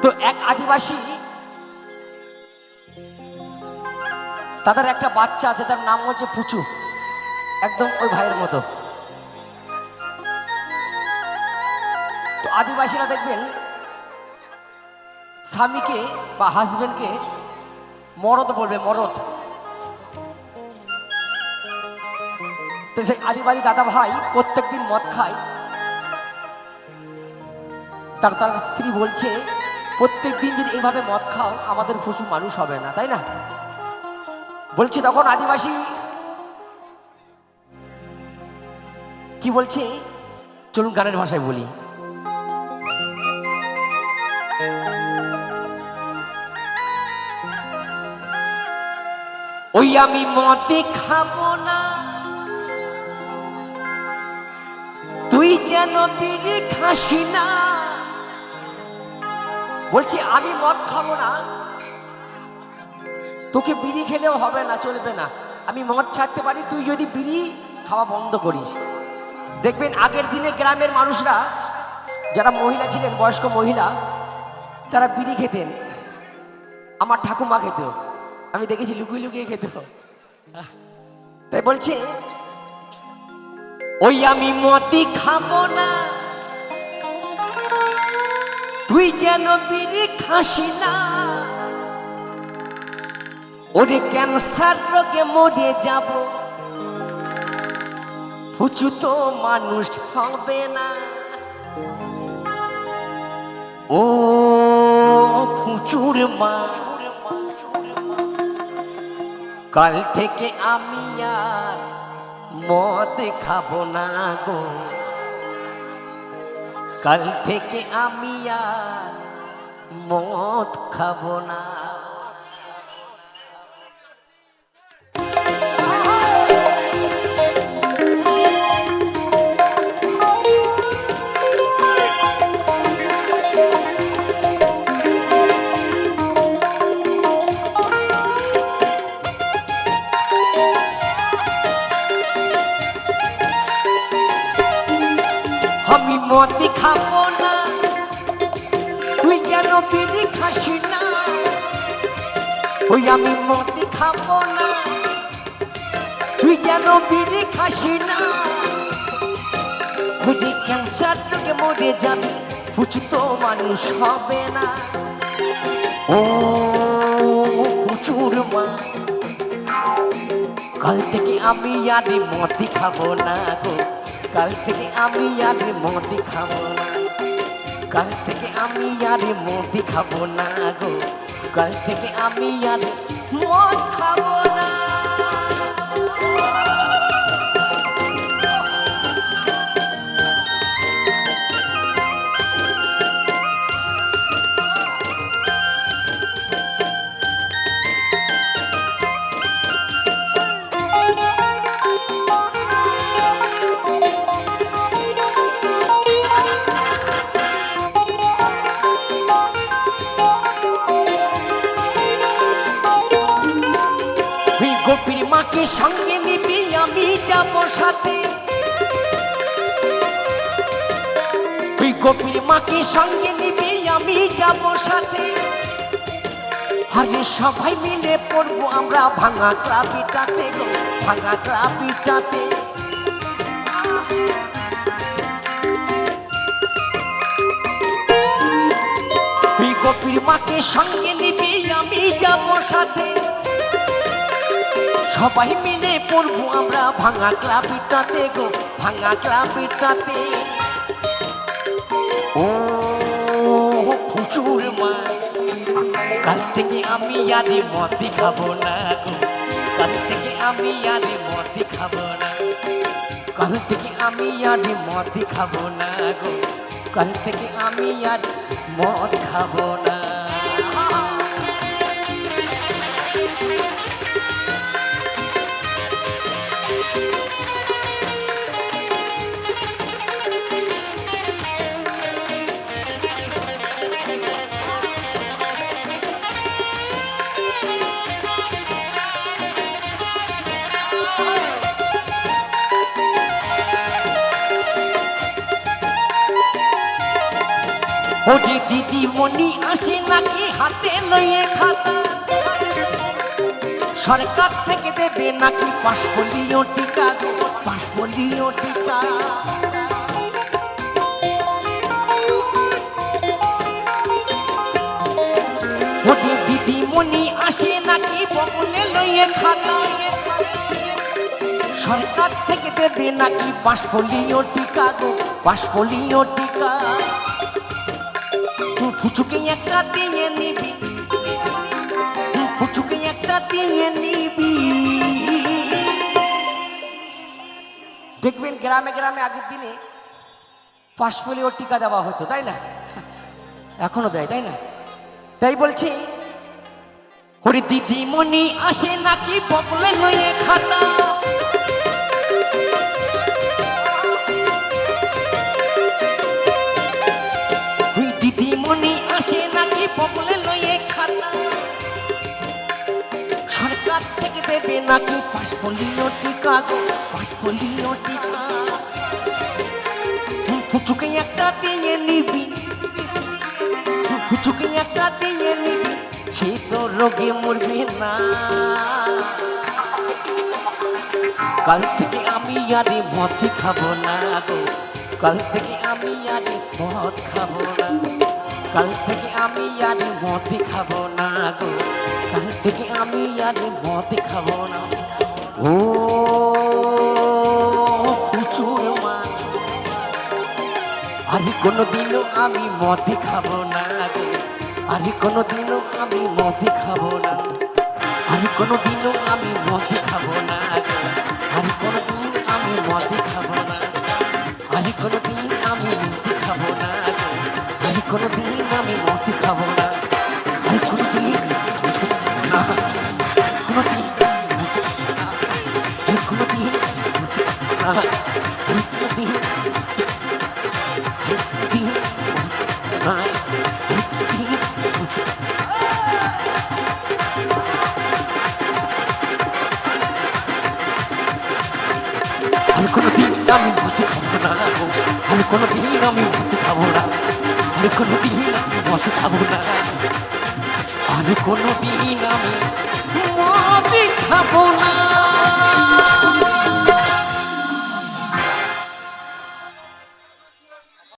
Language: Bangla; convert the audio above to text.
তো এক আদিবাসী, তাদের একটা বাচ্চা আছে, তার নাম হচ্ছে পুচু, একদম ওই ভাইয়ের মতো। তো আদিবাসীরা দেখবেন স্বামীকে বা হাজবেন্ডকে মরদ বলবে, মরদ। তো সেই আদিবাসী দাদা ভাই প্রত্যেকদিন মদ খায়। তার স্ত্রী বলছে, প্রত্যেক দিন যদি এইভাবে মদ খাও আমাদের প্রচুর মানুষ হবে না, তাই না? বলছে তখন আদিবাসী কি বলছে, চলুন গানের ভাষায় বলি। ওই আমি মদে খাবো না, তুই যেন বিড়ি খাসি না। বলছি আমি মদ খাবো না, তোকে বিড়ি খেলেও হবে না, চলবে না। আমি মদ ছাড়তে পারি, তুই যদি বিড়ি খাওয়া বন্ধ করিস। দেখবেন আগের দিনে গ্রামের মানুষরা যারা মহিলা ছিলেন, বয়স্ক মহিলা, তারা বিড়ি খেতেন। আমার ঠাকুমা খেত, আমি দেখেছি লুকিয়ে লুকিয়ে খেত। তাই বলছে ওই আমি মদই খাবো না, তুই যেন বিড়ি খাসি না। ওরে ক্যান্সার রোগে মরে যাব, পুচু তো মানুষ হবে না। ও পুচুর মা, কাল থেকে আমি আর মদ খাবো না গো, কাল থেকে আমি আর মদ খাবো না। আমি মদ খাবো না, তুই যেন বিড়ি খাসি না। ওই আমি মদ খাবো না, তুই যেন বিড়ি খাসি না। ওই ক্যান্সার থেকে মরে যাবি, পুচু তো মানুষ হবে না। ও পুচুর মা, কাল থেকে আমি আর মদ খাবো না গো, কাল থেকে আমি আর মদ খাবো না, কাল থেকে আমি আর মদ খাবো না গো, কাল থেকে আমি আর মদ খাবো না। গোপীর মাকে সঙ্গে নিবি, আমি যাব সাথে। তুই গোপীর মাকে সঙ্গে নিবি, আমি যাব সাথে। আরে সবাই মিলে পড়বো আমরা ভাঙা ক্লাবিটাতে গো, ভাঙা ক্লাবিটাতে। তুই গোপীর মাকে সঙ্গে নিবি, আমি যাব সাথে। সবাই মিলে পড়বো আমরা ভাঙা ক্লাবিটাতে গো, ভাঙা ক্লাবিটাতে। ও পুচুর মা, কাল থেকে আমি আর মদ খাবো না গো, কাল থেকে আমি আর মদ খাবো না, কাল থেকে আমি আর মদ খাবো না গো, কাল থেকে আমি আর মদ খাবো না। ওরে দিদিমণি আসে নাকি হাতে লইয়ে খাতা, সরকার থেকে দেবে নাকি 5 পোলিও টিকা গো, 5 পোলিও টিকা। ওরে দিদিমণি আসে নাকি বগলে লইয়ে খাতা, সরকার থেকে দেবে নাকি 5 পোলিও টিকা গো, 5 পোলিও টিকা। ফুচুকে একটা দিয়ে নিবি, ফুচুকে একটা দিয়ে নিবি। দেখবেন গ্রামে গ্রামে আগের দিনে 5 পোলিও টিকা দেওয়া হতো, তাই না? এখনো দেয়, তাই না? তাই বলছি ওরে দিদিমণি আসে নাকি বগলে লইয়ে খাতা, দিদিমণি আসে নাকি বগলে লইয়ে খাতা, সরকার থেকে দেবে নাকি 5 পোলিও টিকা গো, 5 পোলিও টিকা। ফুচুকে একটা দিয়ে নিবি, ফুচুকে একটা দিয়ে নিবি, সে তো রোগে মরবে না। কাল থেকে আমি আরে মদ খাবো না গো, কাল থেকে আমি আরে মদ খাবো না, কাল থেকে আমি আরে মদ খাবো না গো, কাল থেকে আমি আরে মদ খাবো না। ও প্রচুর মা, আরে কোনোদিনও আমি মদ খাবো না গো, আরে কোনোদিনও আমি মদ খাবো না, আরে কোনোদিনও আমি মদ খাবো না গো, আরে কোনোদিন আমি মদ খাবো না, আরে কোনোদিন আমি মদ খাবো না গো, আরে কোনোদিন আমি মদ খাবো না, আরে কোনোদিন না, কোনোদিন আরে কোনোদিন না, আরে কোনোদিন আমি কোনোদিন আমি মদ খাবো না গো, আমি কোনোদিন আমি মদ খাবো না, আমি কোনোদিন আমি মদ খাবো না, আমি কোনোদিন আমি মদ খাবো না।